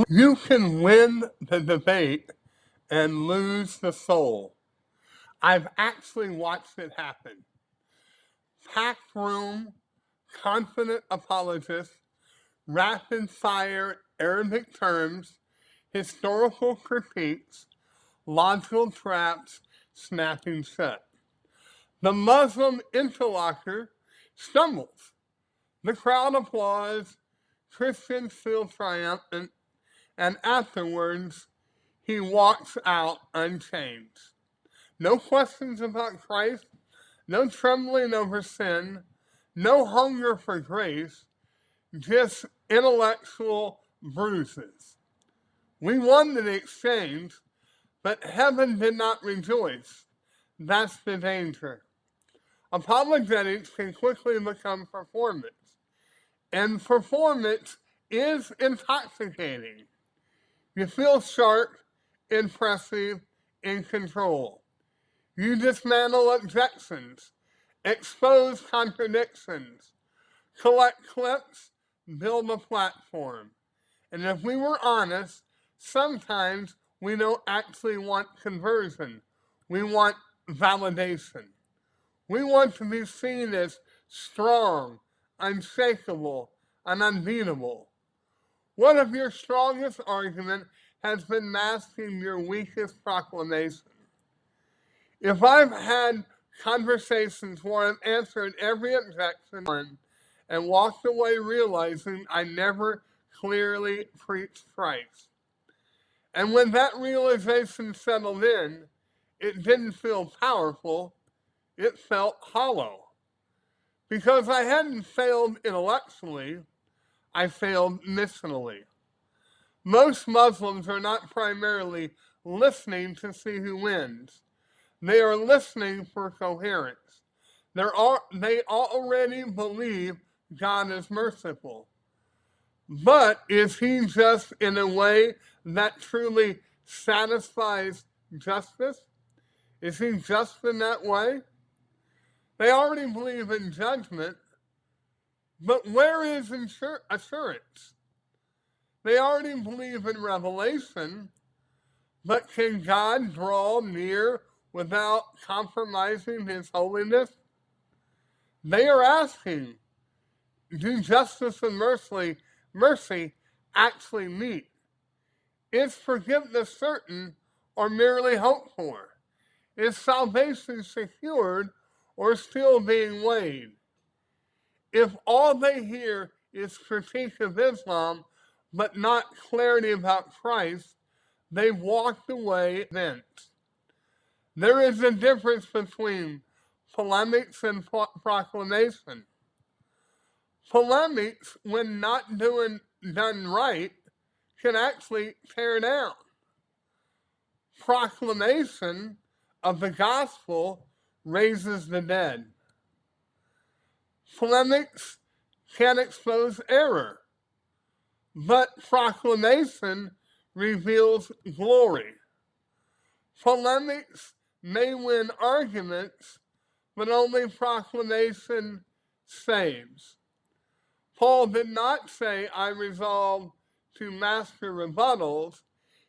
You can win the debate and lose the soul. I've actually watched it happen. Packed room, confident apologists, rapid fire Arabic terms, historical critiques, logical traps snapping shut. The Muslim interlocutor stumbles. The crowd applauds, Christians feel triumphant, and afterwards he walks out unchanged. No questions about Christ, no trembling over sin, no hunger for grace, just intellectual bruises. We won the exchange, but heaven did not rejoice. That's the danger. Apologetics can quickly become performance, and performance is intoxicating. You feel sharp, impressive, in control. You dismantle objections, expose contradictions, collect clips, build a platform. And if we were honest, sometimes we don't actually want conversion. We want validation. We want to be seen as strong, unshakable, and unbeatable. What if your strongest argument has been masking your weakest proclamation? If I've had conversations where I've answered every objection and walked away realizing I never clearly preached Christ, and when that realization settled in, it didn't feel powerful, it felt hollow. Because I hadn't failed intellectually, I failed missionally. Most Muslims are not primarily listening to see who wins. They are listening for coherence. They already believe God is merciful. But is he just in a way that truly satisfies justice? Is he just in that way? They already believe in judgment, but where is assurance? They already believe in revelation, but can God draw near without compromising his holiness? They are asking, do justice and mercy actually meet? Is forgiveness certain or merely hoped for? Is salvation secured or still being weighed? If all they hear is critique of Islam, but not clarity about Christ, they've walked away convinced. There is a difference between polemics and proclamation. Polemics, when not done right, can actually tear down. Proclamation of the gospel raises the dead. Polemics can expose error, but proclamation reveals glory. Polemics may win arguments, but only proclamation saves. Paul did not say, I resolve to master rebuttals.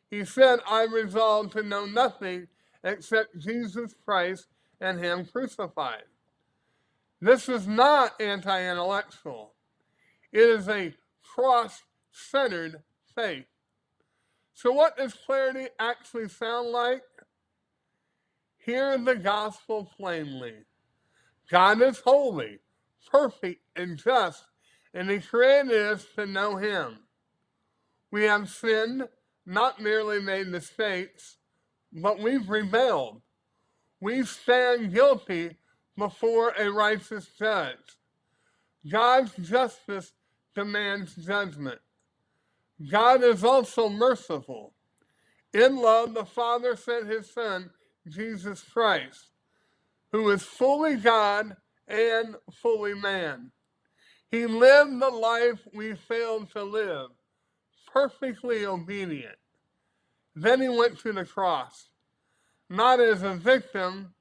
He said, I resolve to know nothing except Jesus Christ and him crucified. This is not anti-intellectual. It is a cross-centered faith. So what does clarity actually sound like? Hear the gospel plainly. God is holy, perfect, and just, and he created us to know him. We have sinned, not merely made mistakes, but we've rebelled. We stand guilty before a righteous judge. God's justice demands judgment. God is also merciful. In love, the Father sent his Son, Jesus Christ, who is fully God and fully man. He lived the life we failed to live, perfectly obedient. Then he went to the cross, not as a victim,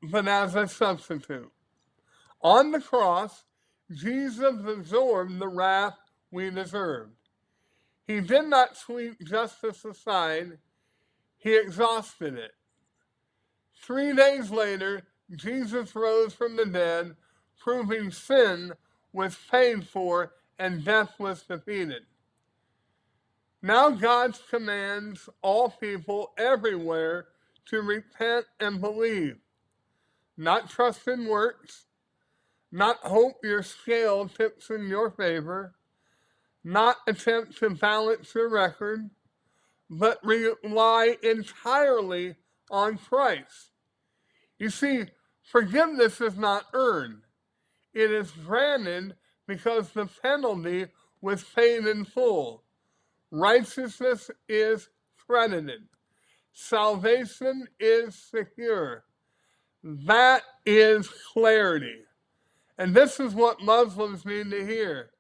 but as a substitute. On the cross, Jesus absorbed the wrath we deserved. He did not sweep justice aside, he exhausted it. 3 days later, Jesus rose from the dead, proving sin was paid for and death was defeated. Now God commands all people everywhere to repent and believe, not trust in works, not hope your scale tips in your favor, not attempt to balance your record, but rely entirely on Christ. You see, forgiveness is not earned. It is granted because the penalty was paid in full. Righteousness is credited. Salvation is secure. That is clarity. And this is what Muslims need to hear.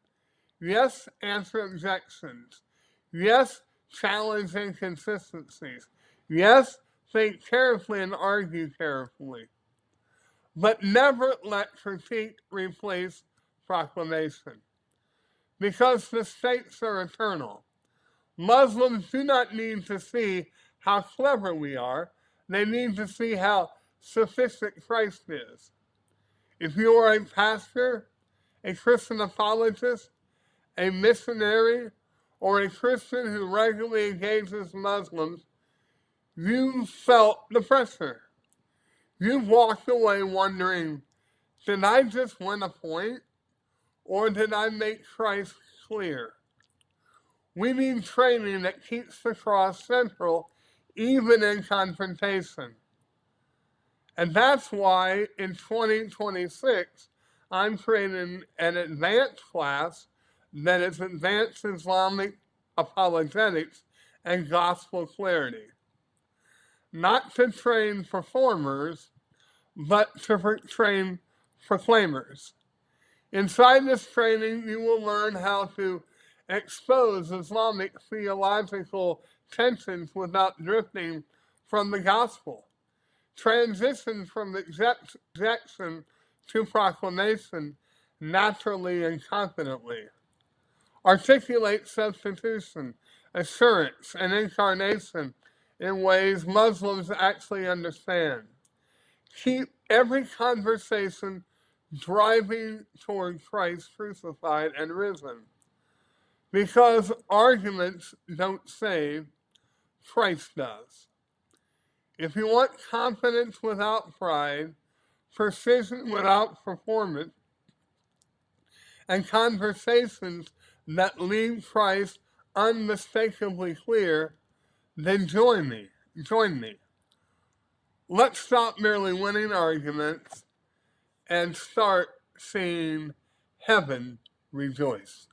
Yes, answer objections. Yes, challenge inconsistencies. Yes, think carefully and argue carefully. But never let critique replace proclamation. Because the stakes are eternal. Muslims do not need to see how clever we are. They need to see how sufficient Christ is. If you are a pastor, a Christian apologist, a missionary, or a Christian who regularly engages Muslims, you felt the pressure. You walked away wondering, did I just win a point, or did I make Christ clear? We need training that keeps the cross central, even in confrontation. And that's why in 2026, I'm creating an advanced class that is Advanced Islamic Apologetics and Gospel Clarity. Not to train performers, but to train proclaimers. Inside this training, you will learn how to expose Islamic theological tensions without drifting from the gospel, transition from objection to proclamation naturally and confidently, articulate substitution, assurance, and incarnation in ways Muslims actually understand. Keep every conversation driving toward Christ crucified and risen. Because arguments don't save, Christ does. If you want confidence without pride, precision without performance, and conversations that leave Christ unmistakably clear, then join me. Join me. Let's stop merely winning arguments and start seeing heaven rejoice.